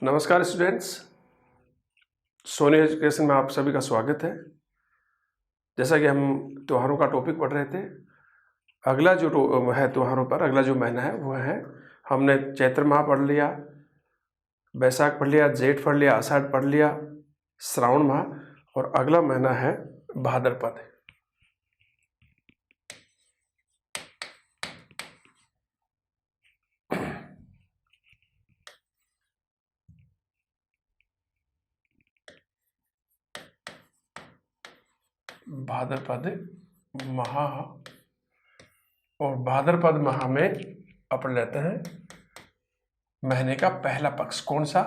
नमस्कार students, Soni education में आप सभी का स्वागत है। जैसा कि हम त्योहारों का टॉपिक पढ़ रहे थे, अगला जो है त्योहारों पर अगला जो महीना है वो है, हमने चैत्र माह पढ़ लिया, बैसाख पढ़ लिया, जेठ पढ़ लिया, आषाढ़ पढ़ लिया, श्रावण माह और अगला महीना है भाद्रपद। भाद्रपद माह, और भाद्रपद माह में अपन लेते हैं महीने का पहला पक्ष। कौन सा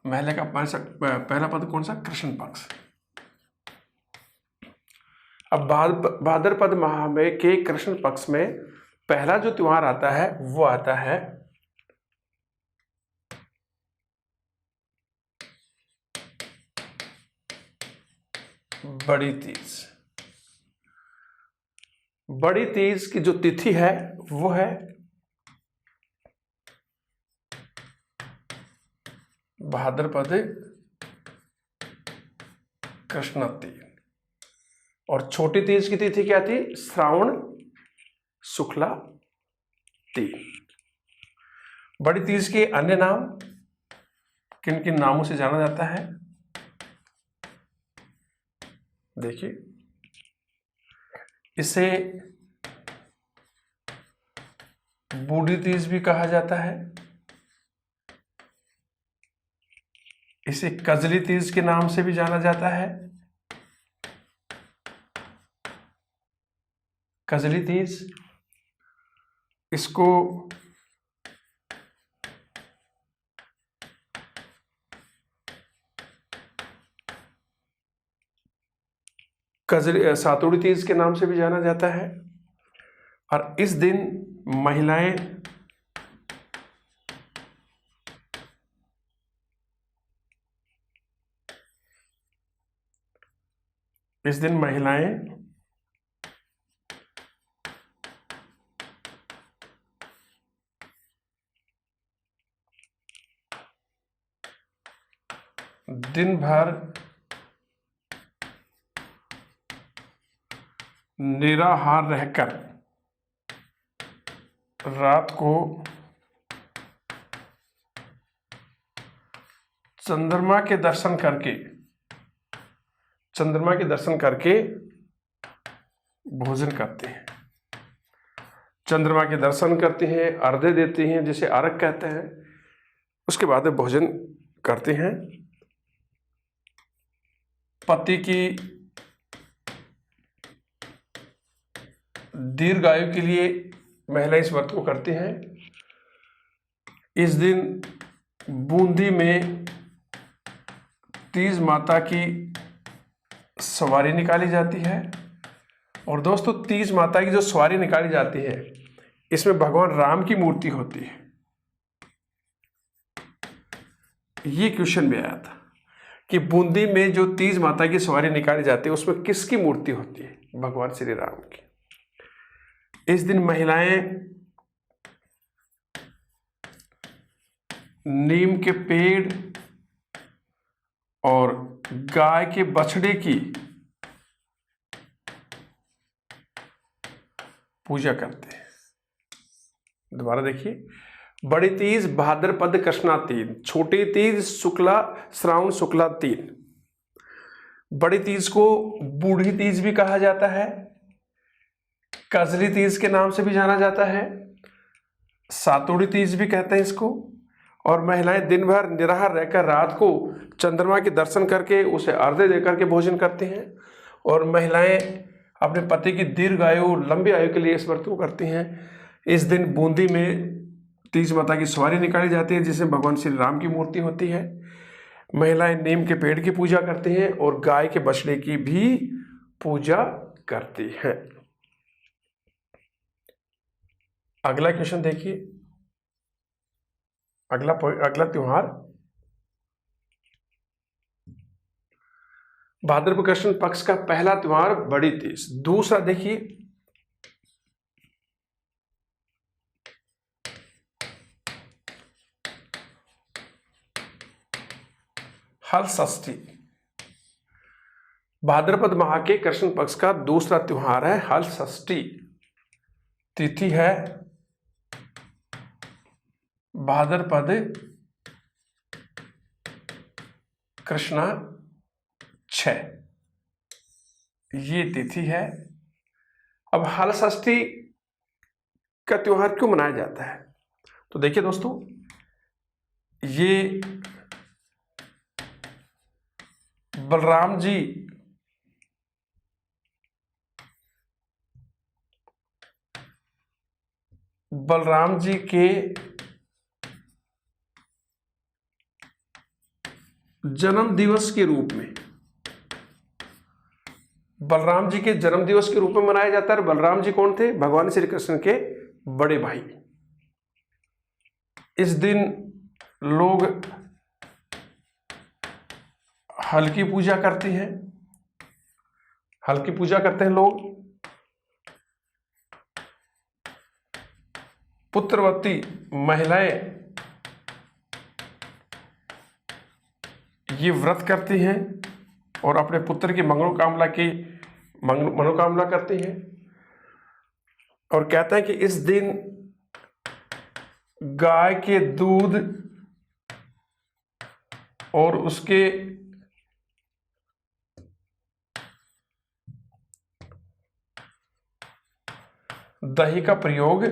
महीने का पहला पद? कौन सा? कृष्ण पक्ष। अब भाद्रपद माह में के कृष्ण पक्ष में पहला जो त्योहार आता है वो आता है बड़ी तीज। बड़ी तीज की जो तिथि है वो है भाद्रपद कृष्ण तीज, और छोटी तीज की तिथि क्या थी? श्रावण शुक्ला तीज। बड़ी तीज के अन्य नाम किन किन नामों से जाना जाता है? देखिए, इसे बूढ़ी तीज भी कहा जाता है, इसे कजली तीज के नाम से भी जाना जाता है। कजली तीज, इसको सातुड़ी तीज के नाम से भी जाना जाता है। और इस दिन महिलाएं दिन भर निराहार रहकर रात को चंद्रमा के दर्शन करके भोजन करते हैं। चंद्रमा के दर्शन करते हैं, अर्घ्य देते हैं, जिसे अर्घ कहते हैं। उसके बाद भोजन करते हैं। पति की दीर्घायु के लिए महिला इस व्रत को करती हैं। इस दिन बूंदी में तीज माता की सवारी निकाली जाती है। और दोस्तों, तीज माता की जो सवारी निकाली जाती है, इसमें भगवान राम की मूर्ति होती है। ये क्वेश्चन भी आया था कि बूंदी में जो तीज माता की सवारी निकाली जाती है उसमें किसकी मूर्ति होती है? भगवान श्री राम की। इस दिन महिलाएं नीम के पेड़ और गाय के बछड़े की पूजा करते हैं। दोबारा देखिए, बड़ी तीज भाद्रपद कृष्णा तीज, छोटी तीज श्रावण शुक्ला तीज। बड़ी तीज को बूढ़ी तीज भी कहा जाता है, कजली तीज के नाम से भी जाना जाता है, सातुड़ी तीज भी कहते हैं इसको। और महिलाएं दिन भर निराहार रहकर रात को चंद्रमा के दर्शन करके उसे अर्घ्य देकर के भोजन करते हैं। और महिलाएं अपने पति की दीर्घायु, लंबी आयु के लिए इस व्रत को करती हैं। इस दिन बूंदी में तीज माता की सवारी निकाली जाती है, जिसमें भगवान श्री राम की मूर्ति होती है। महिलाएं नीम के पेड़ की पूजा करती हैं और गाय के बछड़े की भी पूजा करती हैं। अगला क्वेश्चन देखिए, अगला त्योहार भाद्रपद कृष्ण पक्ष का पहला त्योहार बड़ी तीज। दूसरा देखिए, हल षष्ठी भाद्रपद माह के कृष्ण पक्ष का दूसरा त्योहार है हल षष्ठी। तिथि है भाद्रपद कृष्णा 6, ये तिथि है। अब हल षष्ठी का त्योहार क्यों मनाया जाता है? तो देखिए दोस्तों, ये बलराम जी के जन्म दिवस के रूप में, बलराम जी के जन्म दिवस के रूप में मनाया जाता है। बलराम जी कौन थे? भगवान श्री कृष्ण के बड़े भाई। इस दिन लोग हल की पूजा करते हैं। हल की पूजा करते हैं लोग। पुत्रवती महिलाएं ये व्रत करती हैं और अपने पुत्र की मनोकामना करती हैं और कहते हैं कि इस दिन गाय के दूध और उसके दही का प्रयोग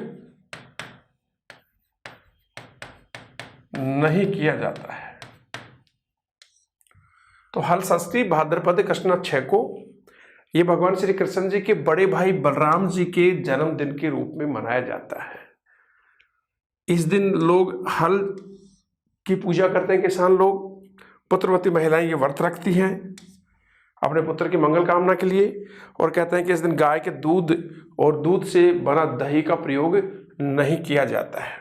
नहीं किया जाता है। तो हल षष्ठी भाद्रपद कृष्णा 6 को ये भगवान श्री कृष्ण जी के बड़े भाई बलराम जी के जन्मदिन के रूप में मनाया जाता है। इस दिन लोग हल की पूजा करते हैं। किसान लोग, पुत्रवती महिलाएं ये व्रत रखती हैं अपने पुत्र की मंगल कामना के लिए और कहते हैं कि इस दिन गाय के दूध और दूध से बना दही का प्रयोग नहीं किया जाता है।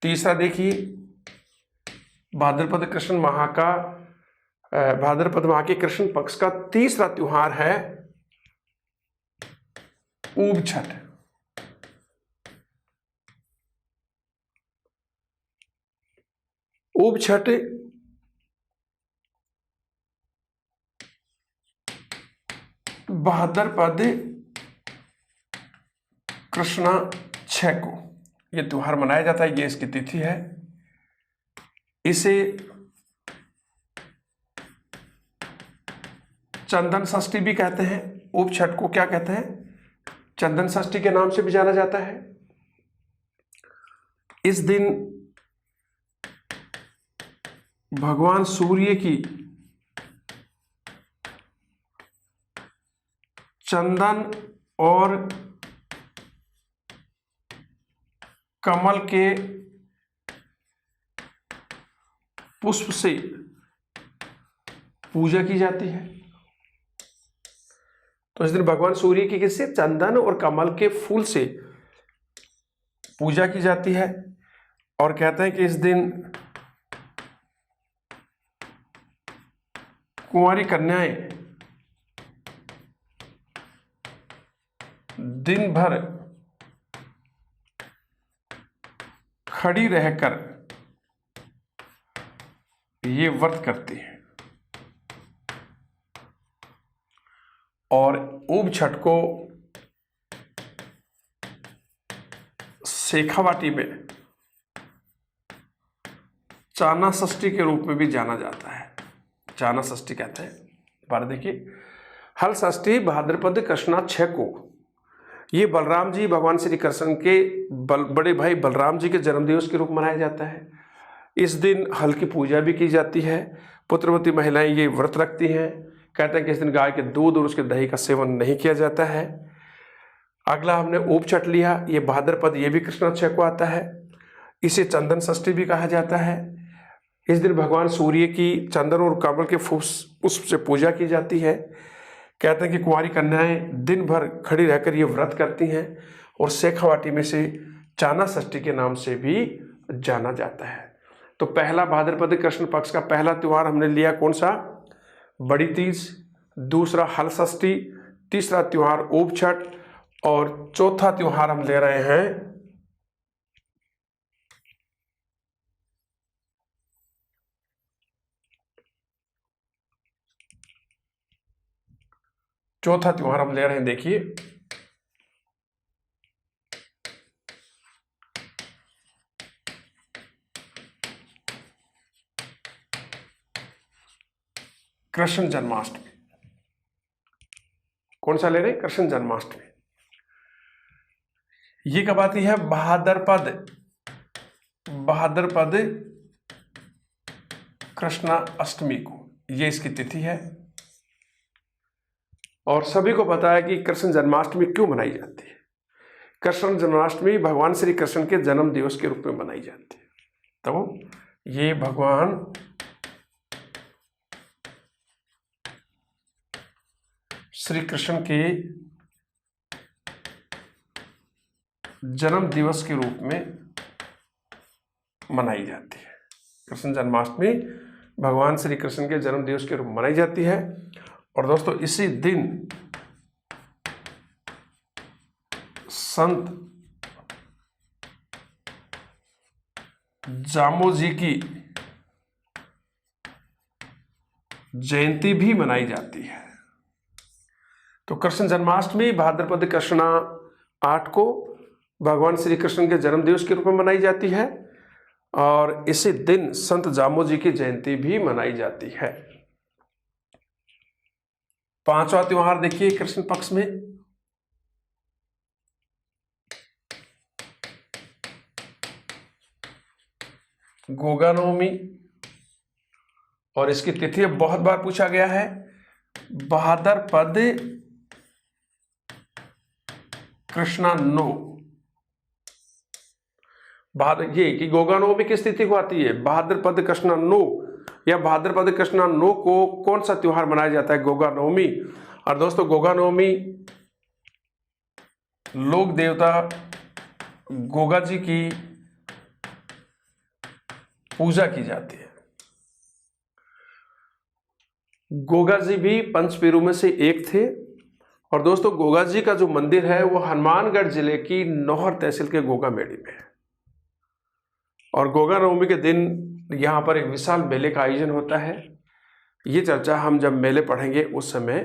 तीसरा देखिए, भाद्रपद माह के कृष्ण पक्ष का तीसरा त्योहार है ऊब छठ। ऊब छठ भाद्रपद कृष्णा 6 को यह त्योहार मनाया जाता है। ये इसकी तिथि है। इसे चंदन षष्ठी भी कहते हैं। ऊब छठ को क्या कहते हैं? चंदन षष्ठी के नाम से भी जाना जाता है। इस दिन भगवान सूर्य की चंदन और कमल के पुष्प से पूजा की जाती है। तो इस दिन भगवान सूर्य की किससे? चंदन और कमल के फूल से पूजा की जाती है और कहते हैं कि इस दिन कुंवारी कन्याएं दिन भर खड़ी रहकर ये व्रत करती हैं और ऊब छठ को शेखावाटी में चाना षष्ठी के रूप में भी जाना जाता है। चाना षष्ठी कहते हैं। बार देखिए, हल षष्ठी भाद्रपद कृष्णा 6 को ये बलराम जी, भगवान श्री कृष्ण के बड़े भाई बलराम जी के जन्मदिवस के रूप में मनाया जाता है। इस दिन हल की पूजा भी की जाती है। पुत्रवती महिलाएं ये व्रत रखती हैं। कहते हैं कि इस दिन गाय के दूध और उसके दही का सेवन नहीं किया जाता है। अगला हमने ऊब छठ लिया। ये भाद्रपद, ये भी कृष्णा 6 को आता है। इसे चंदन षष्ठी भी कहा जाता है। इस दिन भगवान सूर्य की चंदन और कमल के पुष्प से पूजा की जाती है। कहते हैं कि कुंवारी कन्याएं दिन भर खड़ी रहकर ये व्रत करती हैं और शेखावाटी में से चाना षष्ठी के नाम से भी जाना जाता है। तो पहला भाद्रपद कृष्ण पक्ष का पहला त्योहार हमने लिया कौन सा? बड़ी तीज। दूसरा हल षष्ठी। तीसरा त्योहार ऊब छठ और चौथा त्योहार हम ले रहे हैं चौथा त्योहार हम ले रहे हैं, देखिए कृष्ण जन्माष्टमी। कौन सा ले रहे हैं? कृष्ण जन्माष्टमी। ये कब आती है? भाद्रपद कृष्णा अष्टमी को, ये इसकी तिथि है। और सभी को पता है कि कृष्ण जन्माष्टमी क्यों मनाई जाती है। कृष्ण जन्माष्टमी भगवान श्री कृष्ण के जन्म दिवस के रूप में मनाई जाती है। तो ये भगवान श्री कृष्ण के जन्म दिवस के रूप में मनाई जाती है। कृष्ण जन्माष्टमी भगवान श्री कृष्ण के जन्म दिवस के रूप में मनाई जाती है। और दोस्तों इसी दिन संत जामोजी की जयंती भी मनाई जाती है। तो कृष्ण जन्माष्टमी भाद्रपद कृष्णा 8 को भगवान श्री कृष्ण के जन्म दिवस के रूप में मनाई जाती है। और इसी दिन संत जामोजी की जयंती भी मनाई जाती है। पांचवा त्योहार देखिए कृष्ण पक्ष में, गोगा नवमी। और इसकी तिथि बहुत बार पूछा गया है, भाद्रपद कृष्णा 9। ये कि गोगा नवमी किस तिथि को आती है? भाद्रपद कृष्णा 9 या भाद्रपद कृष्णा 9 को कौन सा त्योहार मनाया जाता है? गोगा नवमी। और दोस्तों गोगा नवमी लोक देवता गोगा जी की पूजा की जाती है। गोगा जी भी पंचपीरू में से एक थे। और दोस्तों गोगा जी का जो मंदिर है वो हनुमानगढ़ जिले की नौहर तहसील के गोगा मेड़ी में है। और गोगा नवमी के दिन यहाँ पर एक विशाल मेले का आयोजन होता है। ये चर्चा हम जब मेले पढ़ेंगे उस समय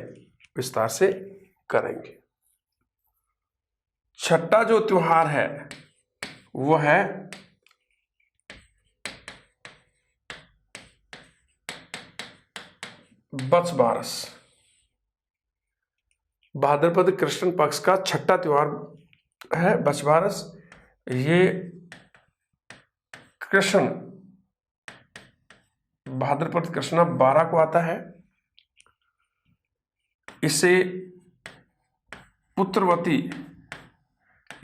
विस्तार से करेंगे। छठा जो त्योहार है वो है बछ बारस। भाद्रपद कृष्ण पक्ष का छठा त्योहार है बछ बारस। ये कृष्ण भाद्रपद कृष्णा 12 को आता है। इसे पुत्रवती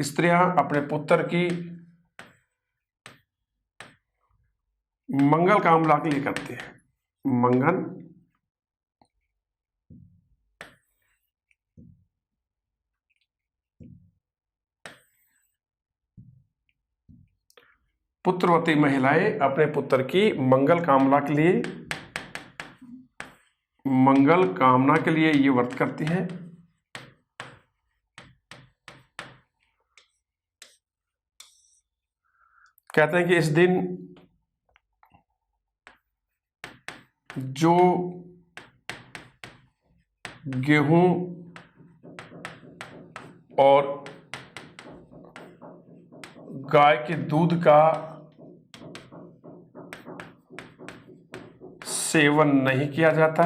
स्त्रियां अपने पुत्र की मंगल कामना के लिए करती है। मंगल पुत्रवती महिलाएं अपने पुत्र की मंगल कामना के लिए ये व्रत करती हैं। कहते हैं कि इस दिन जो गेहूं और गाय के दूध का सेवन नहीं किया जाता,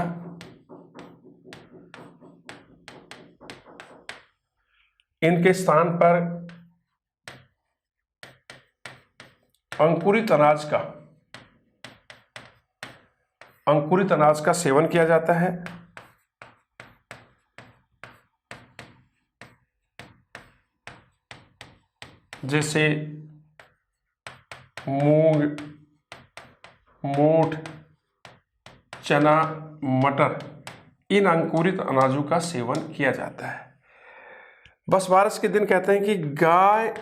इनके स्थान पर अंकुरित अनाज का सेवन किया जाता है। जैसे मूंग, मोठ, चना, मटर, इन अंकुरित अनाजों का सेवन किया जाता है। बस बारस के दिन कहते हैं कि गाय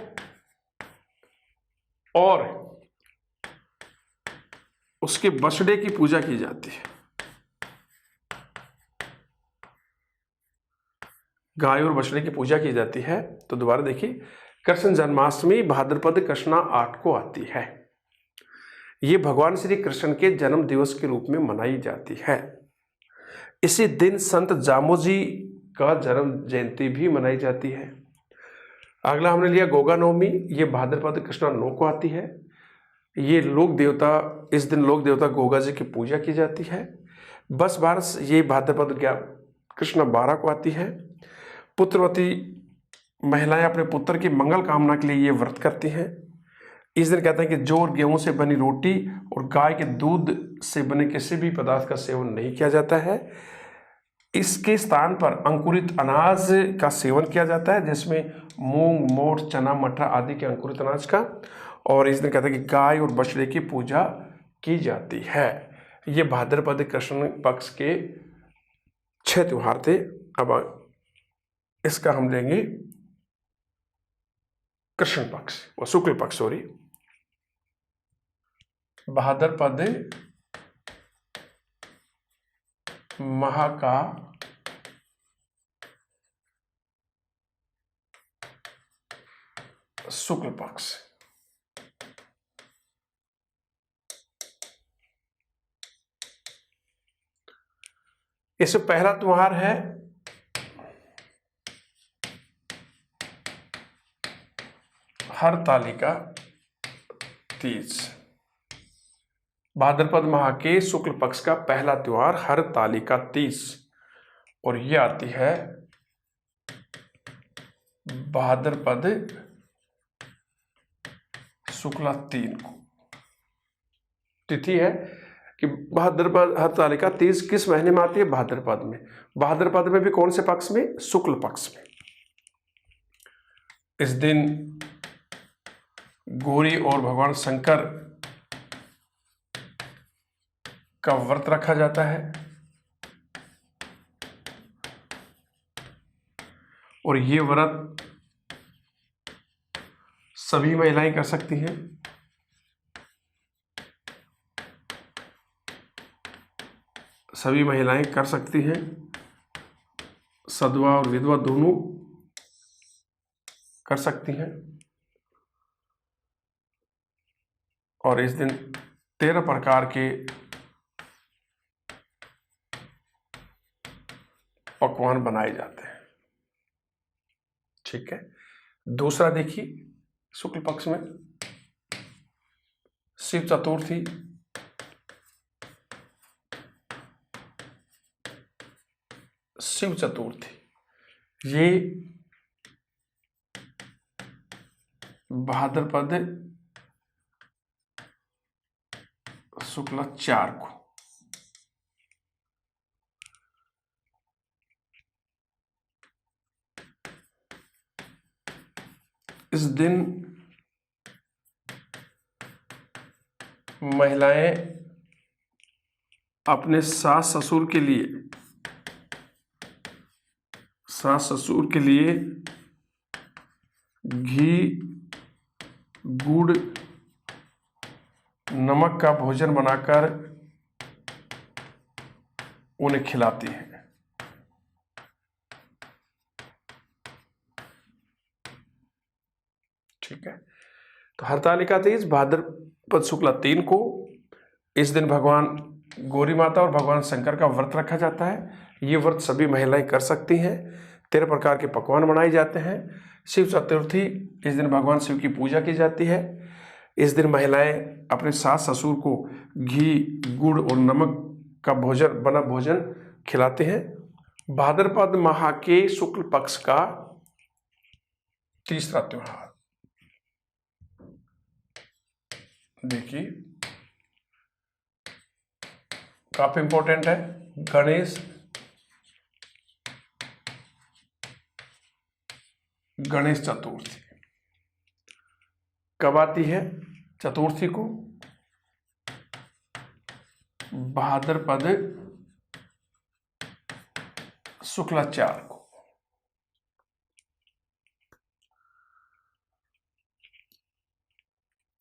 और उसके बछड़े की पूजा की जाती है। गाय और बछड़े की पूजा की जाती है। तो दोबारा देखिए, कृष्ण जन्माष्टमी भाद्रपद कृष्णा 8 को आती है। ये भगवान श्री कृष्ण के जन्म दिवस के रूप में मनाई जाती है। इसी दिन संत जामोजी का जन्म जयंती भी मनाई जाती है। अगला हमने लिया गोगा नवमी, ये भाद्रपद कृष्णा 9 को आती है। ये लोक देवता, इस दिन लोक देवता गोगा जी की पूजा की जाती है। बस बारस ये भाद्रपद कृष्णा 12 को आती है। पुत्रवती महिलाएं अपने पुत्र की मंगल कामना के लिए ये व्रत करती हैं। इस दिन कहते हैं कि जौ और गेहूं से बनी रोटी और गाय के दूध से बने किसी भी पदार्थ का सेवन नहीं किया जाता है। इसके स्थान पर अंकुरित अनाज का सेवन किया जाता है, जिसमें मूंग, मोठ, चना, मटर आदि के अंकुरित अनाज का। और इस दिन कहते हैं कि गाय और बछड़े की पूजा की जाती है। ये भाद्रपद कृष्ण पक्ष के 6 त्योहार थे। अब इसका हम लेंगे कृष्ण पक्ष व शुक्ल पक्ष, सॉरी, भाद्रपद माह का शुक्ल पक्ष। इसमें पहला त्योहार है हरतालिका तीज। भाद्रपद माह के शुक्ल पक्ष का पहला त्योहार हरतालिका तीज, और यह आती है भाद्रपद शुक्ला 3 को। तिथि है कि भाद्रपद हरतालिका तीज किस महीने में आती है? भाद्रपद में। भाद्रपद में भी कौन से पक्ष में? शुक्ल पक्ष में। इस दिन गौरी और भगवान शंकर का व्रत रखा जाता है, और ये व्रत सभी महिलाएं कर सकती हैं। सभी महिलाएं कर सकती हैं, सधवा और विधवा दोनों कर सकती हैं। और इस दिन 13 प्रकार के पकवान बनाए जाते हैं। ठीक है। दूसरा देखिए, शुक्ल पक्ष में शिव चतुर्थी। शिव चतुर्थी ये भाद्रपद शुक्ला 4 को। इस दिन महिलाएं अपने सास ससुर के लिए घी, गुड़, नमक का भोजन बनाकर उन्हें खिलाती हैं। ठीक है। तो हरतालिका तीज भाद्रपद शुक्ला 3 को। इस दिन भगवान गौरी माता और भगवान शंकर का व्रत रखा जाता है। ये व्रत सभी महिलाएं कर सकती हैं। 13 प्रकार के पकवान बनाए जाते हैं। शिव चतुर्थी, इस दिन भगवान शिव की पूजा की जाती है। इस दिन महिलाएं अपने सास ससुर को घी, गुड़ और नमक का बना भोजन खिलाते हैं। भाद्रपद माह के शुक्ल पक्ष का तीसरा त्योहार देखिए, काफी इंपॉर्टेंट है, गणेश चतुर्थी। कब आती है चतुर्थी को? भाद्रपद शुक्ला 4 को।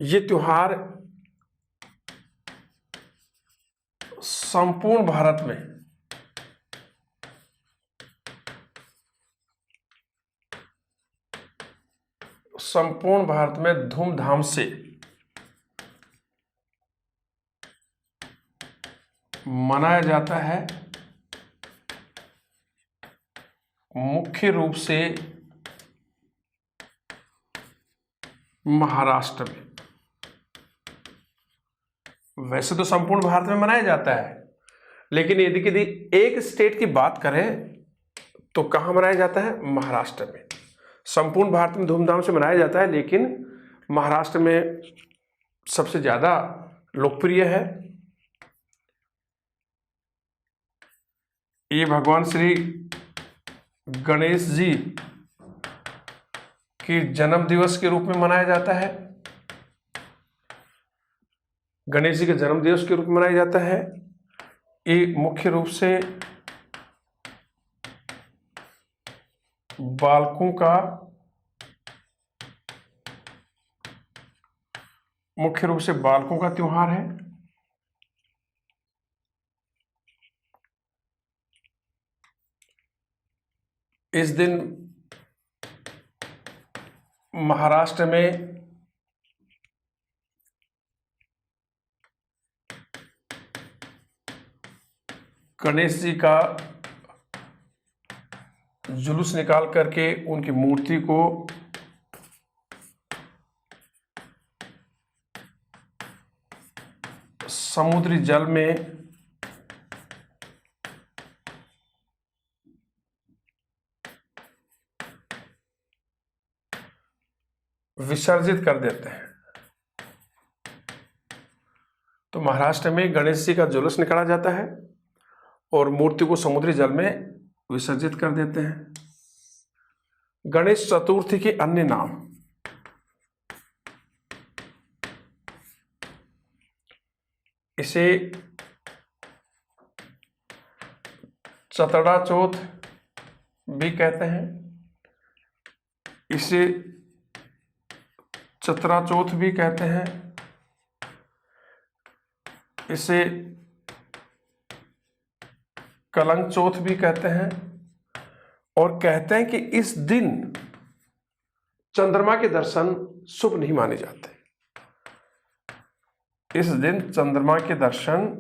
ये त्योहार संपूर्ण भारत में धूमधाम से मनाया जाता है, मुख्य रूप से महाराष्ट्र में, वैसे तो संपूर्ण भारत में मनाया जाता है, लेकिन यदि एक स्टेट की बात करें तो कहाँ मनाया जाता है? महाराष्ट्र में। संपूर्ण भारत में धूमधाम से मनाया जाता है, लेकिन महाराष्ट्र में सबसे ज्यादा लोकप्रिय है। ये भगवान श्री गणेश जी के जन्म दिवस के रूप में मनाया जाता है। गणेश जी के जन्म दिवस के रूप में मनाया जाता है। ये मुख्य रूप से बालकों का त्योहार है। इस दिन महाराष्ट्र में गणेश जी का जुलूस निकाल करके उनकी मूर्ति को समुद्री जल में विसर्जित कर देते हैं। तो महाराष्ट्र में गणेश जी का जुलूस निकाला जाता है और मूर्ति को समुद्री जल में विसर्जित कर देते हैं। गणेश चतुर्थी के अन्य नाम, इसे चतड़ा चौथ भी कहते हैं, इसे चतरा चौथ भी कहते हैं, इसे कलंक चौथ भी कहते हैं, और कहते हैं कि इस दिन चंद्रमा के दर्शन शुभ नहीं माने जाते। इस दिन चंद्रमा के दर्शन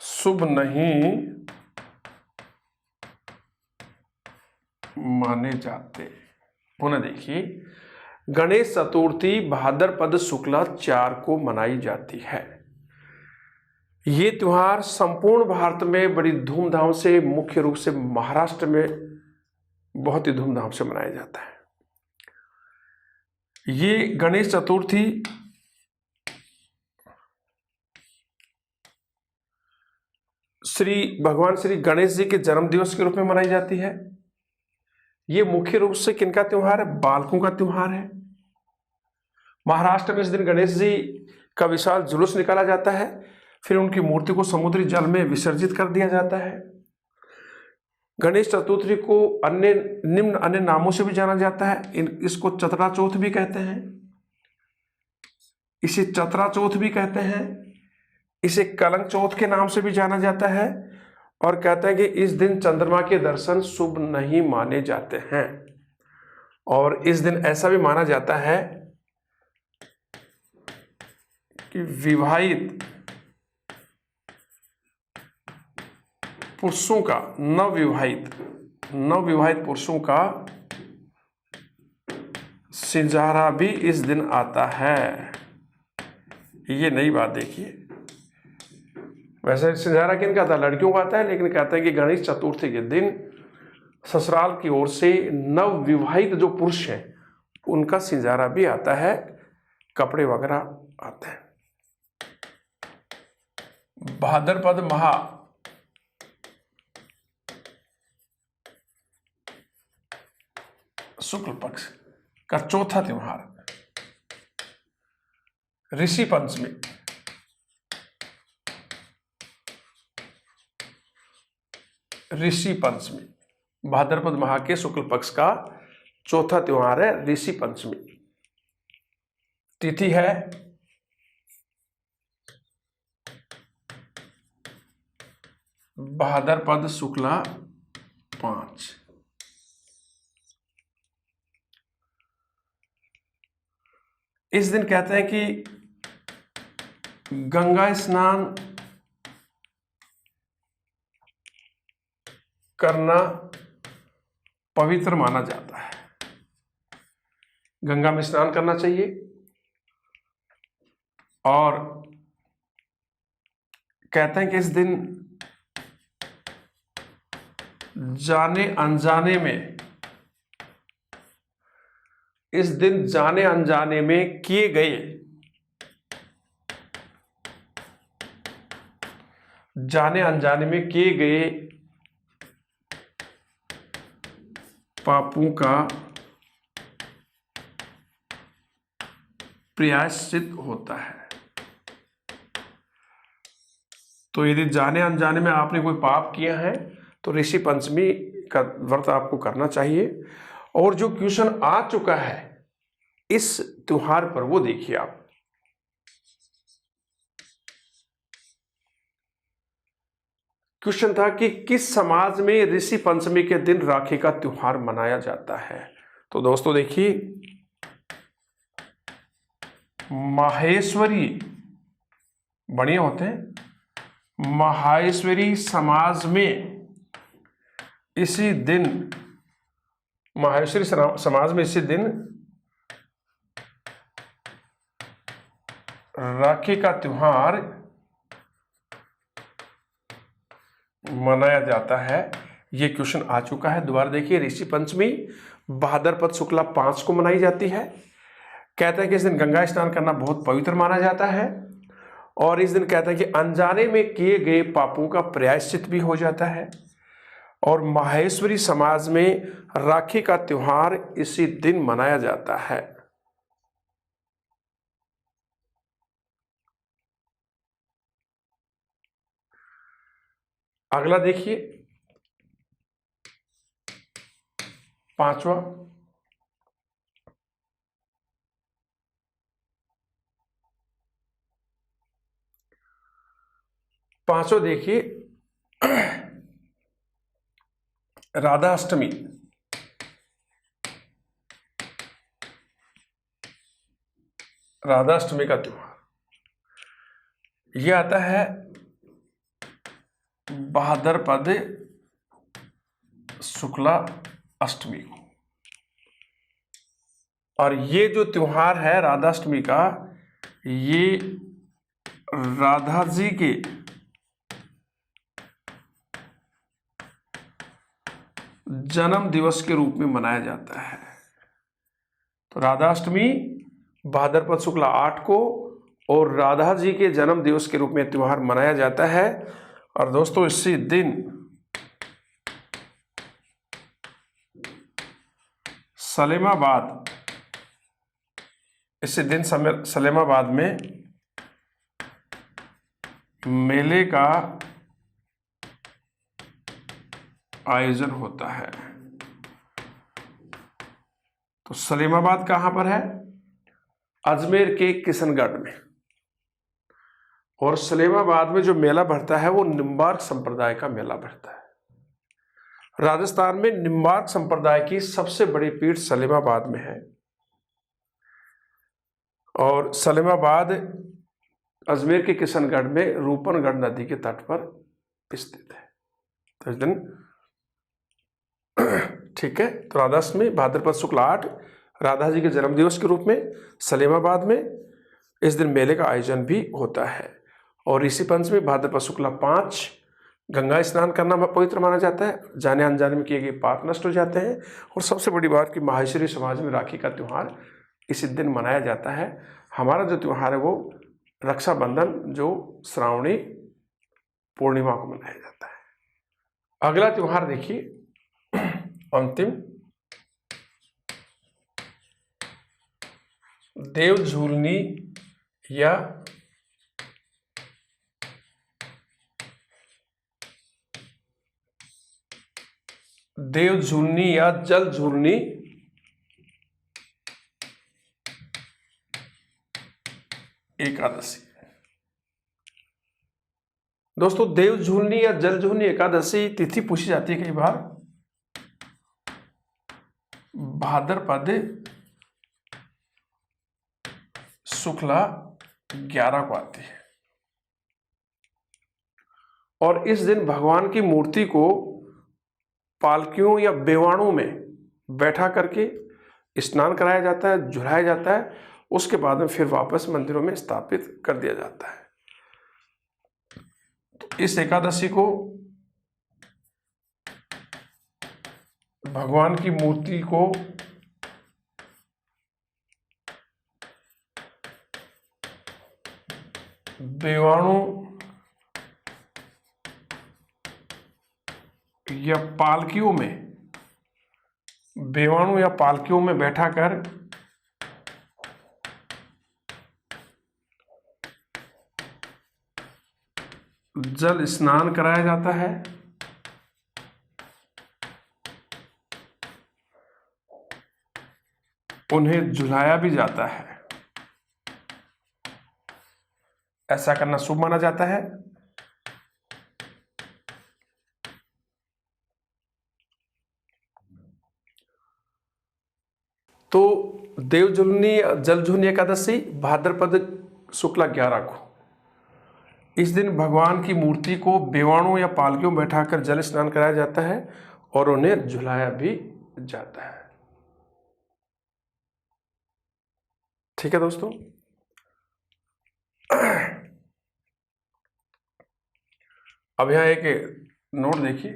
शुभ नहीं माने जाते। पुनः देखिए, गणेश चतुर्थी भाद्रपद शुक्ला 4 को मनाई जाती है। ये त्योहार संपूर्ण भारत में बड़ी धूमधाम से, मुख्य रूप से महाराष्ट्र में बहुत ही धूमधाम से मनाया जाता है। ये गणेश चतुर्थी भगवान श्री गणेश जी के जन्म दिवस के रूप में मनाई जाती है। ये मुख्य रूप से किनका त्योहार है? बालकों का त्योहार है। महाराष्ट्र में इस दिन गणेश जी का विशाल जुलूस निकाला जाता है, फिर उनकी मूर्ति को समुद्री जल में विसर्जित कर दिया जाता है। गणेश चतुर्थी को निम्न अन्य नामों से भी जाना जाता है। इसको चतरा चौथ भी कहते हैं, इसे चतरा चौथ भी कहते हैं, इसे कलंक चौथ के नाम से भी जाना जाता है, और कहते हैं कि इस दिन चंद्रमा के दर्शन शुभ नहीं माने जाते हैं। और इस दिन ऐसा भी माना जाता है कि विवाहित पुरुषों का, नवविवाहित पुरुषों का सिंजारा भी इस दिन आता है। ये नई बात देखिए। वैसे सिंजारा किनका था? लड़कियों का आता है, लेकिन कहते हैं कि गणेश चतुर्थी के दिन ससुराल की ओर से नवविवाहित जो पुरुष हैं उनका सिंजारा भी आता है, कपड़े वगैरह आते हैं। भाद्रपद माह शुक्ल पक्ष का चौथा त्योहार ऋषि पंचमी। ऋषि पंचमी भाद्रपद माह के शुक्ल पक्ष का चौथा त्योहार है ऋषि पंचमी। तिथि है भाद्रपद शुक्ला 5। इस दिन कहते हैं कि गंगा स्नान करना पवित्र माना जाता है। गंगा में स्नान करना चाहिए और कहते हैं कि इस दिन जाने अनजाने में किए गए पापों का प्रायश्चित होता है। तो यदि जाने अनजाने में आपने कोई पाप किया है तो ऋषि पंचमी का व्रत आपको करना चाहिए। और जो क्वेश्चन आ चुका है इस त्योहार पर वो देखिए आप। क्वेश्चन था कि किस समाज में ऋषि पंचमी के दिन राखी का त्योहार मनाया जाता है। तो दोस्तों देखिए, माहेश्वरी बढ़िया होते हैं, माहेश्वरी समाज में इसी दिन राखी का त्योहार मनाया जाता है। ये क्वेश्चन आ चुका है। दोबारा देखिए, ऋषि पंचमी भाद्रपद शुक्ला 5 को मनाई जाती है। कहते हैं कि इस दिन गंगा स्नान करना बहुत पवित्र माना जाता है और इस दिन कहते हैं कि अनजाने में किए गए पापों का प्रायश्चित भी हो जाता है। और माहेश्वरी समाज में राखी का त्योहार इसी दिन मनाया जाता है। अगला देखिए, 5वां, देखिए राधा अष्टमी। राधा अष्टमी का त्योहार यह आता है भाद्रपद शुक्ला अष्टमी को। और ये जो त्योहार है राधाष्टमी का, ये राधा जी के जन्म दिवस के रूप में मनाया जाता है। तो राधाष्टमी भाद्रपद शुक्ला 8 को और राधा जी के जन्म दिवस के रूप में त्योहार मनाया जाता है। और दोस्तों इसी दिन सलेमाबाद में मेले का आयोजन होता है। तो सलेमाबाद कहां पर है? अजमेर के किशनगढ़ में। और सलेमाबाद में जो मेला बढ़ता है वो निम्बार्क संप्रदाय का मेला बढ़ता है। राजस्थान में निम्बार्क संप्रदाय की सबसे बड़ी पीठ सलेमाबाद में है और सलेमाबाद अजमेर के किशनगढ़ में रूपनगढ़ नदी के तट पर स्थित है। तो इस दिन ठीक है। तो राधाष्टमी भाद्रपद शुक्ला 8 राधा जी के जन्म दिवस के रूप में सलेमाबाद में इस दिन मेले का आयोजन भी होता है। और ऋषि पंचमी भाद्रपद शुक्ला 5 गंगा स्नान करना पवित्र माना जाता है। जाने अनजाने में किए गए पाप नष्ट हो जाते हैं। और सबसे बड़ी बात कि माहेश्वरी समाज में राखी का त्योहार इसी दिन मनाया जाता है। हमारा जो त्योहार है वो रक्षाबंधन, जो श्रावणी पूर्णिमा को मनाया जाता है। अगला त्योहार देखिए, अंतिम, देव झूलनी या जल झूलनी एकादशी। दोस्तों देव झूलनी या जल झूलनी एकादशी तिथि पूछी जाती है कई बार। भाद्रपद शुक्ला 11 को आती है और इस दिन भगवान की मूर्ति को पालकियों या बेवाणों में बैठा करके स्नान कराया जाता है, झुलाया जाता है। उसके बाद में फिर वापस मंदिरों में स्थापित कर दिया जाता है। तो इस एकादशी को भगवान की मूर्ति को बेवाणों या पालकियों में बैठाकर जल स्नान कराया जाता है। उन्हें झुलाया भी जाता है। ऐसा करना शुभ माना जाता है। तो जलझूलनी एकादशी भाद्रपद शुक्ला 11 को, इस दिन भगवान की मूर्ति को बेवाणों या पालकियों में बैठाकर जल स्नान कराया जाता है और उन्हें झुलाया भी जाता है। ठीक है दोस्तों, अब यहां एक नोट देखिए।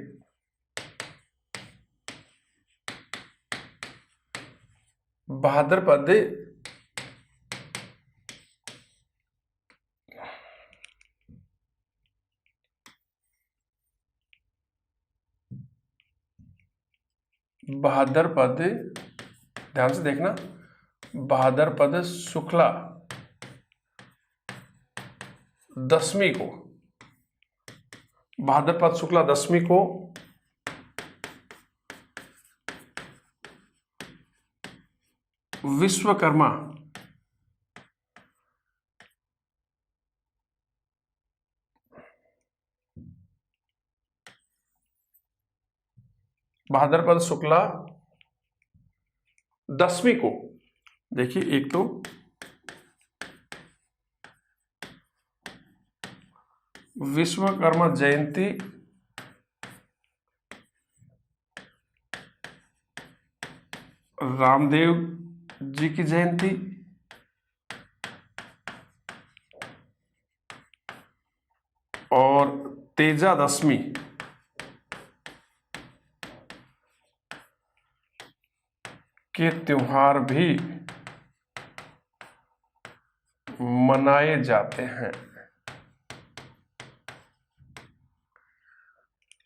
भाद्रपद ध्यान से देखना, भाद्रपद शुक्ला दशमी को, भाद्रपद शुक्ला दशमी को विश्वकर्मा भाद्रपद शुक्ला दशमी को, देखिए एक तो विश्वकर्मा जयंती रामदेव जी की जयंती और तेजा दशमी के त्योहार भी मनाए जाते हैं।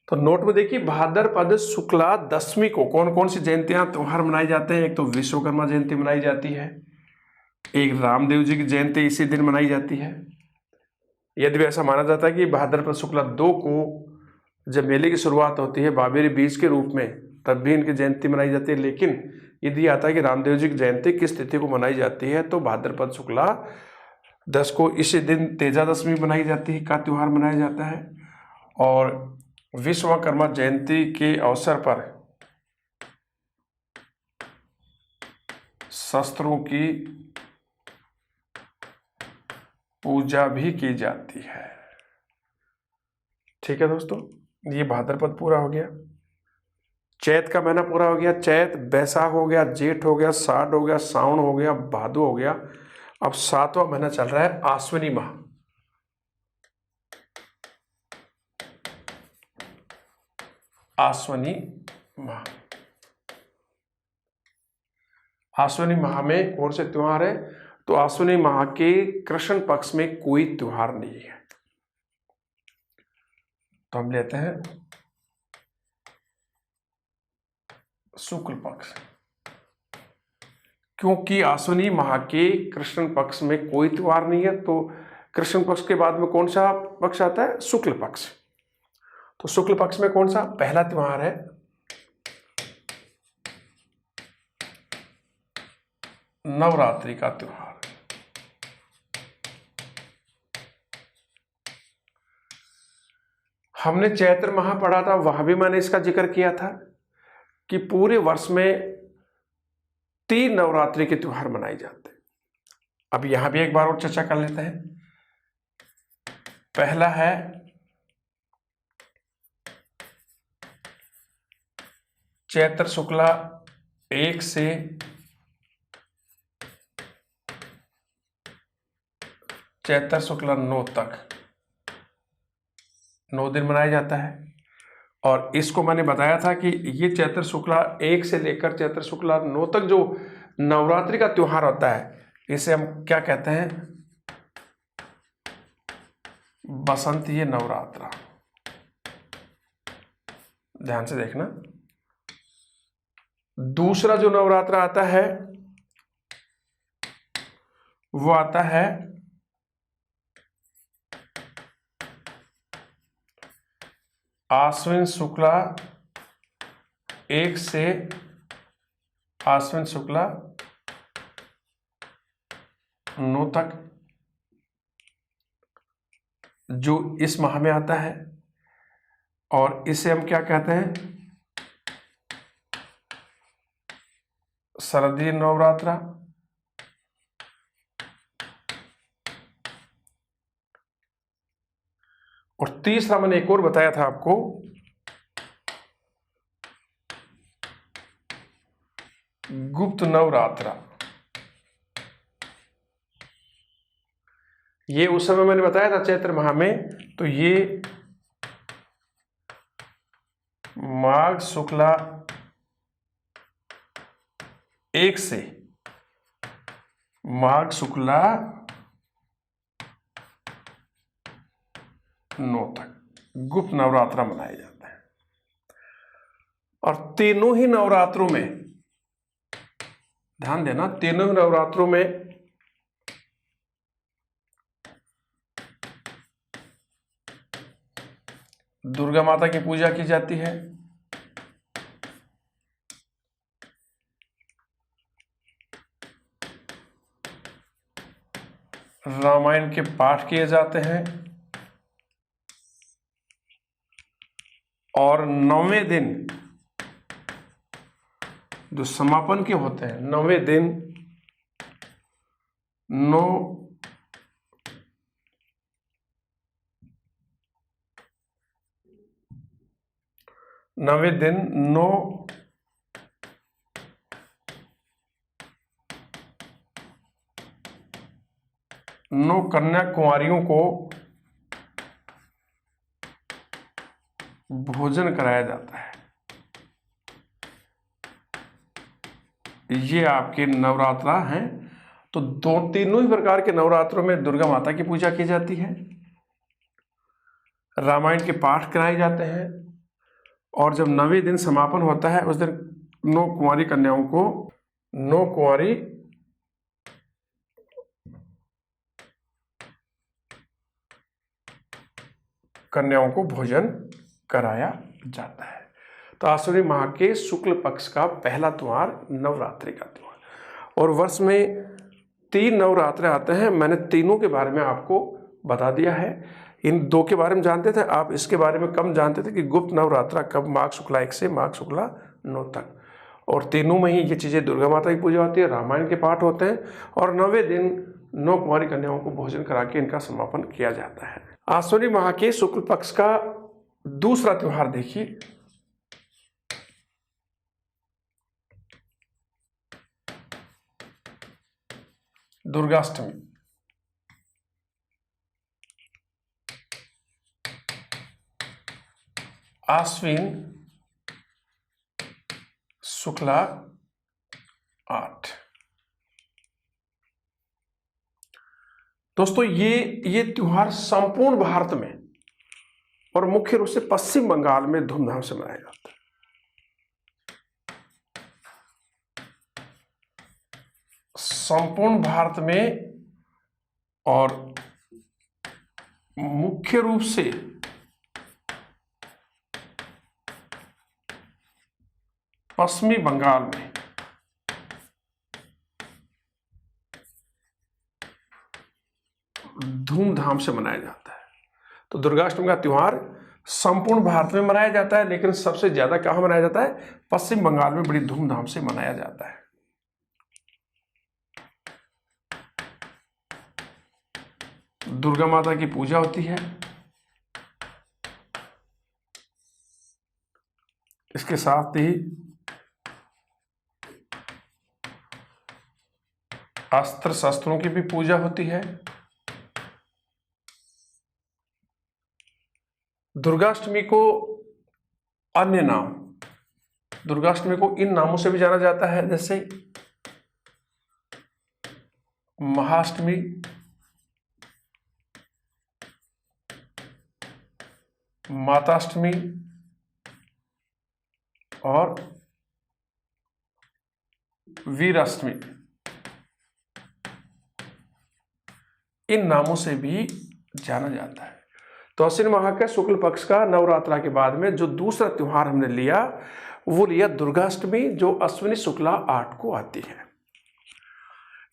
तो नोट में देखिए, भाद्रपद शुक्ला दशमी को कौन कौन सी जयंतियां त्योहार मनाए जाते हैं। एक तो विश्वकर्मा जयंती मनाई जाती है, एक रामदेव जी की जयंती इसी दिन मनाई जाती है। यदि ऐसा माना जाता है कि भाद्रपद शुक्ला 2 को जब मेले की शुरुआत होती है बाबेरी बीज के रूप में, तब भी इनकी जयंती मनाई जाती है। लेकिन यदि आता है कि रामदेव जी की जयंती किस तिथि को मनाई जाती है, तो भाद्रपद शुक्ला 10 को इसी दिन तेजा दशमी मनाई जाती है का त्योहार मनाया जाता है। और विश्वकर्मा जयंती के अवसर पर शस्त्रों की पूजा भी की जाती है। ठीक है दोस्तों, ये भाद्रपद पूरा हो गया। चैत का महीना पूरा हो गया। चैत, बैसाख हो गया, जेठ हो गया, साठ हो गया, सावन हो गया, भादो हो गया। अब 7वां महीना चल रहा है आश्विनी माह। आश्विनी माह, आश्विनी माह में कौन से त्योहार है? तो आश्विनी माह के कृष्ण पक्ष में कोई त्योहार नहीं है। तो हम लेते हैं शुक्ल पक्ष, क्योंकि आश्विनी माह के कृष्ण पक्ष में कोई त्योहार नहीं है। तो कृष्ण पक्ष के बाद में कौन सा पक्ष आता है? शुक्ल पक्ष। तो शुक्ल पक्ष में कौन सा पहला त्योहार है? नवरात्रि का त्योहार। हमने चैत्र माह पढ़ा था, वहां भी मैंने इसका जिक्र किया था कि पूरे वर्ष में 3 नवरात्रि के त्योहार मनाए जाते हैं। अब यहां भी एक बार और चर्चा कर लेते हैं। पहला है चैत्र शुक्ला 1 से चैत्र शुक्ला 9 तक 9 दिन मनाया जाता है। और इसको मैंने बताया था कि ये चैत्र शुक्ला 1 से लेकर चैत्र शुक्ला 9 तक जो नवरात्रि का त्योहार होता है, इसे हम क्या कहते हैं? बसंतीय नवरात्रा। ध्यान से देखना। दूसरा जो नवरात्रा आता है वो आता है आश्विन शुक्ला 1 से आश्विन शुक्ला 9 तक, जो इस माह में आता है। और इसे हम क्या कहते हैं? शरदीय नवरात्रा। और तीसरा मैंने एक और बताया था आपको, गुप्त नवरात्रा। ये उस समय मैंने बताया था चैत्र माह में, तो ये माघ शुक्ला 1 से माघ शुक्ला 9 तक गुप्त नवरात्रा मनाया जाता है। और तीनों ही नवरात्रों में ध्यान देना, तीनों ही नवरात्रों में दुर्गा माता की पूजा की जाती है। रामायण के पाठ किए जाते हैं। और 9वें दिन जो समापन के होते हैं, 9वें दिन 9 कन्या कुंवारियों को भोजन कराया जाता है। ये आपके नवरात्रा हैं। तो तीनों ही प्रकार के नवरात्रों में दुर्गा माता की पूजा की जाती है, रामायण के पाठ कराए जाते हैं। और जब 9वें दिन समापन होता है, उस दिन 9 कुंवारी कन्याओं को 9 कुंवारी कन्याओं को भोजन कराया जाता है। तो आश्विनी माह के शुक्ल पक्ष का पहला त्योहार नवरात्रि का त्योहार। और वर्ष में 3 नवरात्रे आते हैं। मैंने तीनों के बारे में आपको बता दिया है। इन 2 के बारे में जानते थे आप, इसके बारे में कम जानते थे कि गुप्त नवरात्रा कब माघ शुक्ला 1 से माघ शुक्ला 9 तक। और तीनों में ही ये चीज़ें दुर्गा माता की पूजा होती है, रामायण के पाठ होते हैं। और 9वें दिन 9 कुंवारी कन्याओं को भोजन करा के इनका समापन किया जाता है। आश्विनी माह के शुक्ल पक्ष का दूसरा त्योहार देखिए, दुर्गाष्टमी। आश्विन शुक्ला 8। दोस्तों ये त्योहार संपूर्ण भारत में और मुख्य रूप से पश्चिम बंगाल में धूमधाम से मनाया जाता है। संपूर्ण भारत में और मुख्य रूप से पश्चिमी बंगाल में धूमधाम से मनाया जाता है। तो दुर्गाष्टमी का त्योहार संपूर्ण भारत में मनाया जाता है, लेकिन सबसे ज्यादा कहाँ मनाया जाता है? पश्चिम बंगाल में बड़ी धूमधाम से मनाया जाता है। दुर्गा माता की पूजा होती है। इसके साथ ही अस्त्र शस्त्रों की भी पूजा होती है। दुर्गाष्टमी को अन्य नाम, दुर्गाष्टमी को इन नामों से भी जाना जाता है, जैसे महाअष्टमी, माताष्टमी और वीराष्टमी। इन नामों से भी जाना जाता है। तो अश्विन माह के शुक्ल पक्ष का नवरात्रा के बाद में जो दूसरा त्योहार हमने लिया वो लिया दुर्गाष्टमी, जो अश्विनी शुक्ला 8 को आती है।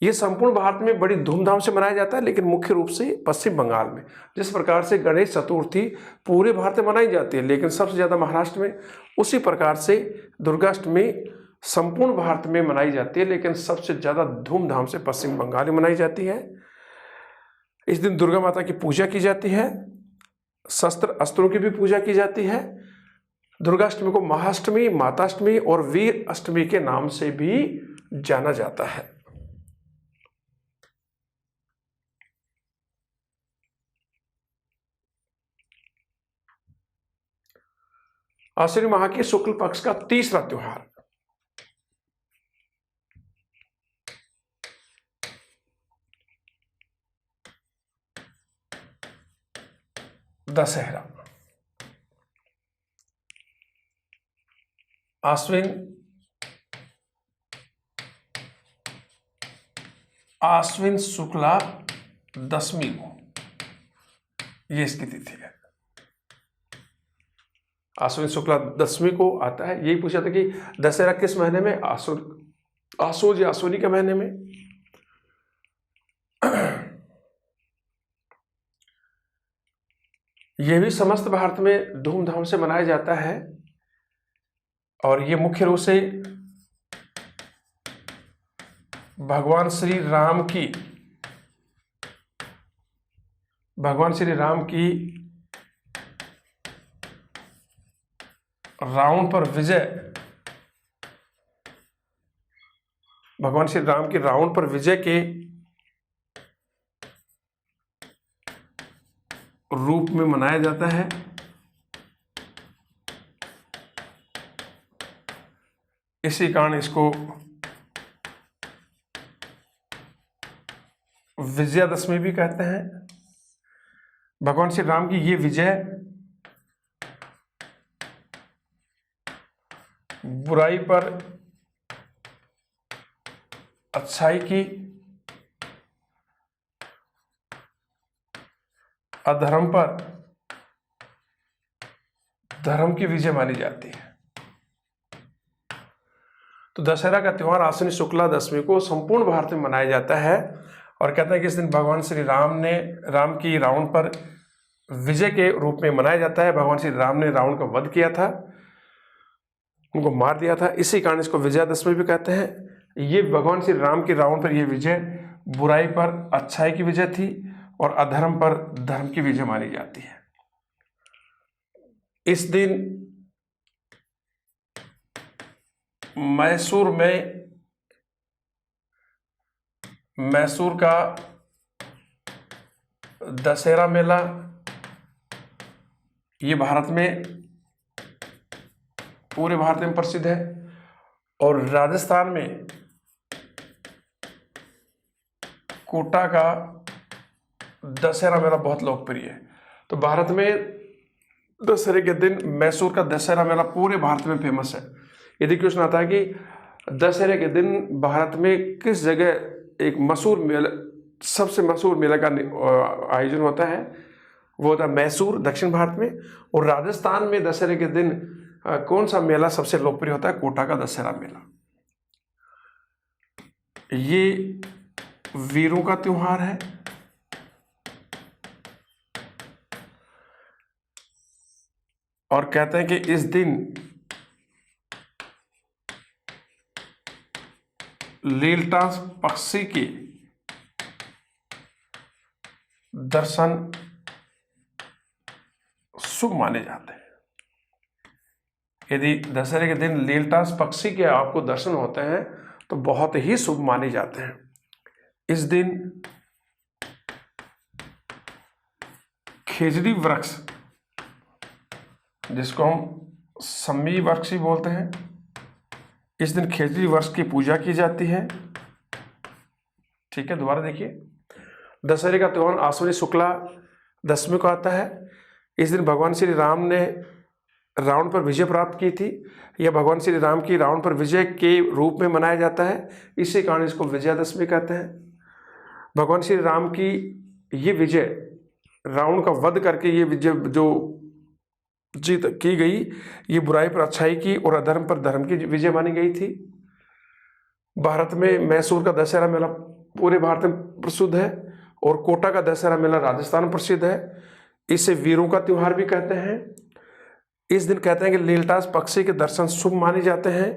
ये संपूर्ण भारत में बड़ी धूमधाम से मनाया जाता है, लेकिन मुख्य रूप से पश्चिम बंगाल में। जिस प्रकार से गणेश चतुर्थी पूरे भारत में मनाई जाती है, लेकिन सबसे ज़्यादा महाराष्ट्र में, उसी प्रकार से दुर्गाष्टमी संपूर्ण भारत में मनाई जाती है, लेकिन सबसे ज़्यादा धूमधाम से पश्चिम बंगाल में मनाई जाती है। इस दिन दुर्गा माता की पूजा की जाती है, शस्त्र अस्त्रों की भी पूजा की जाती है। दुर्गाष्टमी को महाअष्टमी, माताष्टमी और वीर अष्टमी के नाम से भी जाना जाता है। आश्विन माह के शुक्ल पक्ष का तीसरा त्योहार दशहरा। आश्विन शुक्ला दशमी को ये इसकी तिथि है। आश्विन शुक्ला दशमी को आता है। यही पूछा था कि दशहरा किस महीने में, आसोज या आश्विनी के महीने में। यह भी समस्त भारत में धूमधाम से मनाया जाता है और ये मुख्य रूप से भगवान श्री राम की रावण पर विजय, भगवान श्री राम की रावण पर विजय के रूप में मनाया जाता है। इसी कारण इसको विजयादशमी भी कहते हैं। भगवान श्री राम की ये विजय बुराई पर अच्छाई की, अधर्म पर धर्म की विजय मानी जाती है। तो दशहरा का त्योहार आश्विन शुक्ला दशमी को संपूर्ण भारत में मनाया जाता है और कहते हैं कि इस दिन भगवान श्री राम की रावण पर विजय के रूप में मनाया जाता है। भगवान श्री राम ने रावण का वध किया था, उनको मार दिया था, इसी कारण इसको विजयादशमी भी कहते हैं। ये भगवान श्री राम की रावण पर यह विजय बुराई पर अच्छाई की विजय थी और अधर्म पर धर्म की विजय मानी जाती है। इस दिन मैसूर का दशहरा मेला, ये भारत में, पूरे भारत में प्रसिद्ध है। और राजस्थान में कोटा का दशहरा मेला बहुत लोकप्रिय है। तो भारत में दशहरे के दिन मैसूर का दशहरा मेला पूरे भारत में फेमस है। यदि क्वेश्चन आता है कि दशहरे के दिन भारत में किस जगह एक मशहूर मेला, सबसे मशहूर मेला का आयोजन होता है, वो होता है मैसूर, दक्षिण भारत में। और राजस्थान में दशहरे के दिन कौन सा मेला सबसे लोकप्रिय होता है? कोटा का दशहरा मेला। ये वीरों का त्योहार है। और कहते हैं कि इस दिन लीलता पक्षी के दर्शन शुभ माने जाते हैं। यदि दशहरे के दिन लीलतास पक्षी के आपको दर्शन होते हैं तो बहुत ही शुभ माने जाते हैं। इस दिन खेजड़ी वृक्ष, जिसको हम सम्मी वृक्ष भी बोलते हैं, इस दिन खेजड़ी वृक्ष की पूजा की जाती है। ठीक है, दोबारा देखिए, दशहरे का त्योहार आश्विन शुक्ला दशमी को आता है। इस दिन भगवान श्री राम ने रावण पर विजय प्राप्त की थी। यह भगवान श्री राम की रावण पर विजय के रूप में मनाया जाता है, इसी कारण इसको विजयादशमी कहते हैं। भगवान श्री राम की ये विजय, रावण का वध करके ये विजय जो जीत की गई, ये बुराई पर अच्छाई की और अधर्म पर धर्म की विजय मानी गई थी। भारत में मैसूर का दशहरा मेला पूरे भारत में प्रसिद्ध है और कोटा का दशहरा मेला राजस्थान में प्रसिद्ध है। इसे वीरों का त्योहार भी कहते हैं। इस दिन कहते हैं कि नीलटास पक्षी के दर्शन शुभ माने जाते हैं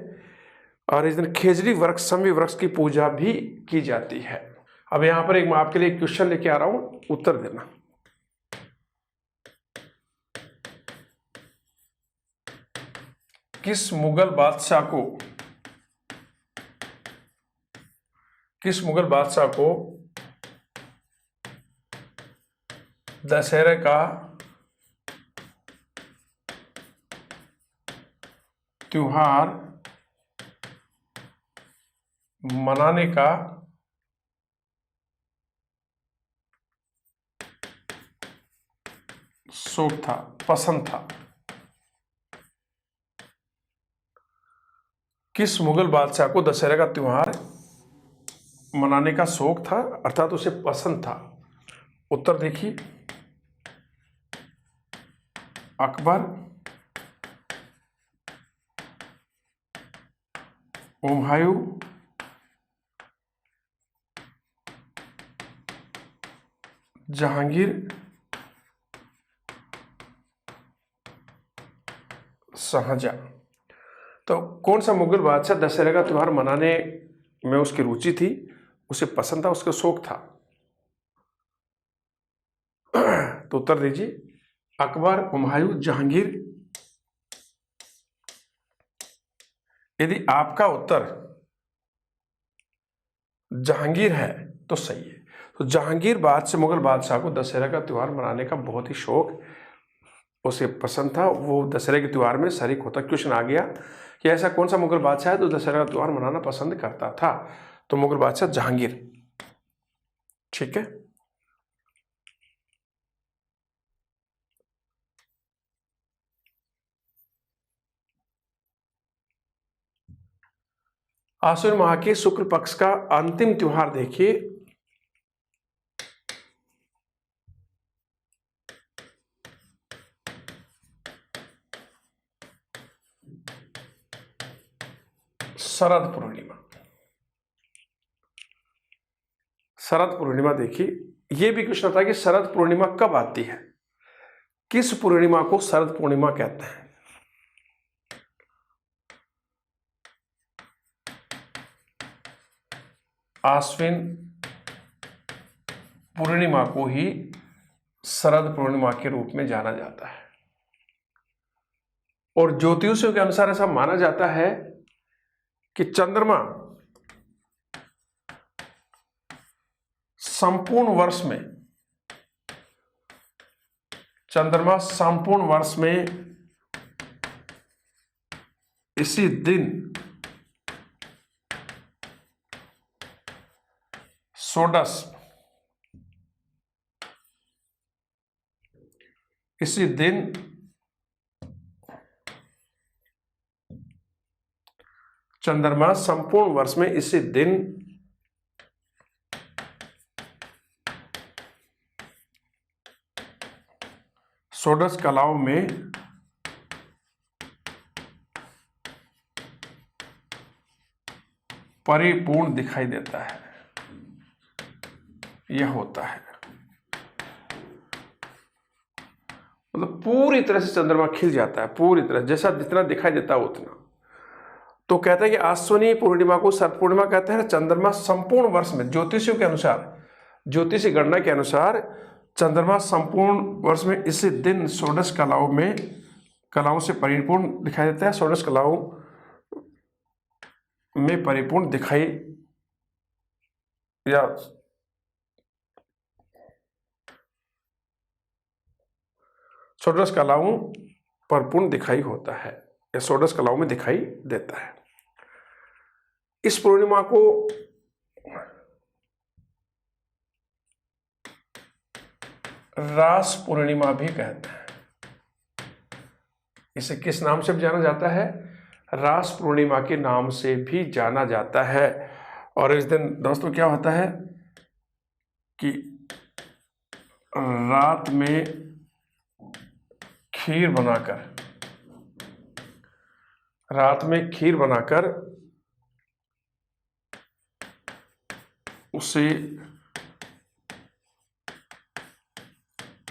और इस दिन खेजड़ी वृक्ष, सम्मी वृक्ष की पूजा भी की जाती है। अब यहां पर मैं आपके लिए एक क्वेश्चन लेके आ रहा हूं, उत्तर देना। किस मुगल बादशाह को दशहरे का त्योहार मनाने का शौक था, पसंद था? किस मुगल बादशाह को दशहरे का त्योहार मनाने का शौक था, अर्थात उसे पसंद था? उत्तर देखिए, अकबर, हुमायूं, जहांगीर, शाहजहां। तो कौन सा मुगल बादशाह दशहरे का त्योहार मनाने में उसकी रुचि थी, उसे पसंद था, उसका शौक था? तो उत्तर दीजिए, अकबर, हुमायूं, जहांगीर। यदि आपका उत्तर जहांगीर है तो सही है। तो जहांगीर बादशाह, मुगल बादशाह को दशहरा का त्योहार मनाने का बहुत ही शौक, उसे पसंद था, वो दशहरे के त्योहार में शरीक होता। क्वेश्चन आ गया कि ऐसा कौन सा मुगल बादशाह है तो दशहरा का त्योहार मनाना पसंद करता था? तो मुगल बादशाह जहांगीर। ठीक है, आश्विन माह के शुक्ल पक्ष का अंतिम त्योहार देखिए, शरद पूर्णिमा। शरद पूर्णिमा देखिए, यह भी क्वेश्चन था कि शरद पूर्णिमा कब आती है, किस पूर्णिमा को शरद पूर्णिमा कहते हैं? आश्विन पूर्णिमा को ही शरद पूर्णिमा के रूप में जाना जाता है और ज्योतिषियों के अनुसार ऐसा माना जाता है कि चंद्रमा संपूर्ण वर्ष में इसी दिन षोडश, इसी दिन चंद्रमा संपूर्ण वर्ष में इसी दिन षोडश कलाओं में परिपूर्ण दिखाई देता है, यह होता है। मतलब पूरी तरह से चंद्रमा खिल जाता है, पूरी तरह, जैसा जितना दिखाई देता है उतना। तो कहते हैं कि आश्विनी पूर्णिमा को शरद पूर्णिमा कहते हैं। चंद्रमा संपूर्ण वर्ष में, ज्योतिषियों के अनुसार, ज्योतिषी गणना के अनुसार चंद्रमा संपूर्ण वर्ष में इसी दिन षोडश कलाओं से परिपूर्ण दिखाई देता है, षोडश कलाओं में परिपूर्ण दिखाई या षोडश कलाओं पर पूर्ण दिखाई होता है, या षोडश कलाओं में दिखाई देता है। इस पूर्णिमा को रास पूर्णिमा भी कहते हैं। इसे किस नाम से जाना जाता है? रास पूर्णिमा के नाम से भी जाना जाता है। और इस दिन दोस्तों क्या होता है कि रात में खीर बनाकर उसे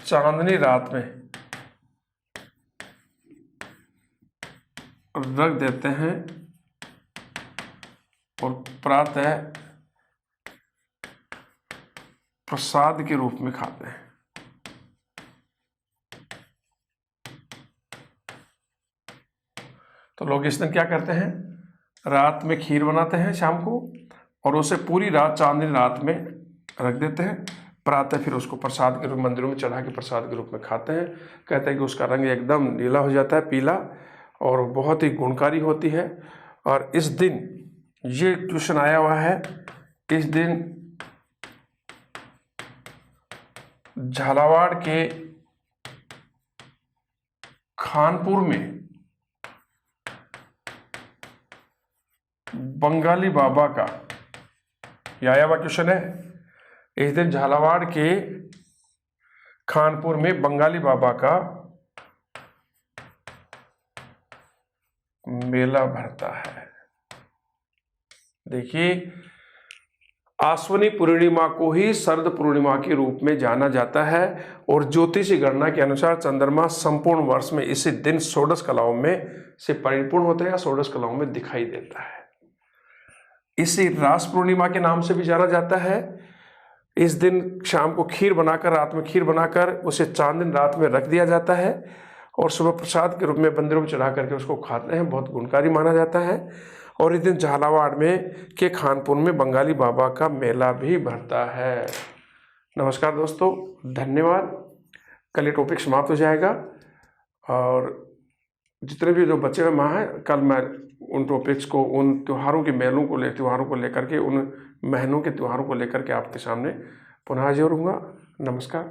चांदनी रात में रख देते हैं और प्रातः प्रसाद के रूप में खाते हैं। तो लोग इस दिन क्या करते हैं, रात में खीर बनाते हैं शाम को और उसे पूरी रात चांदनी रात में रख देते हैं, प्रातः फिर उसको प्रसाद के रूप मंदिरों में चढ़ा के प्रसाद के रूप में खाते हैं। कहते हैं कि उसका रंग एकदम नीला हो जाता है, पीला, और बहुत ही गुणकारी होती है। और इस दिन ये क्वेश्चन आया हुआ है, इस दिन झालावाड़ के खानपुर में बंगाली बाबा का, ये आया हुआ क्वेश्चन है, इस दिन झालावाड़ के खानपुर में बंगाली बाबा का मेला भरता है। देखिए, आश्विनी पूर्णिमा को ही शरद पूर्णिमा के रूप में जाना जाता है और ज्योतिषी गणना के अनुसार चंद्रमा संपूर्ण वर्ष में इसी दिन षोडश कलाओं में से परिपूर्ण होता है या षोडश कलाओं में दिखाई देता है। इसी रास पूर्णिमा के नाम से भी जाना जाता है। इस दिन शाम को खीर बनाकर, रात में खीर बनाकर उसे चांदनी रात में रख दिया जाता है और सुबह प्रसाद के रूप में मंदिरों में चढ़ा करके उसको खाते हैं, बहुत गुणकारी माना जाता है। और इस दिन झालावाड़ में के खानपुर में बंगाली बाबा का मेला भी भरता है। नमस्कार दोस्तों, धन्यवाद। कल ये टॉपिक समाप्त हो जाएगा और जितने भी जो बचे हुए माह हैं, कल मैं उन टॉपिक्स को, उन त्योहारों के मेलों को त्योहारों को लेकर के, उन महीनों के त्योहारों को लेकर के आपके सामने पुनः हाजिर होऊंगा। नमस्कार।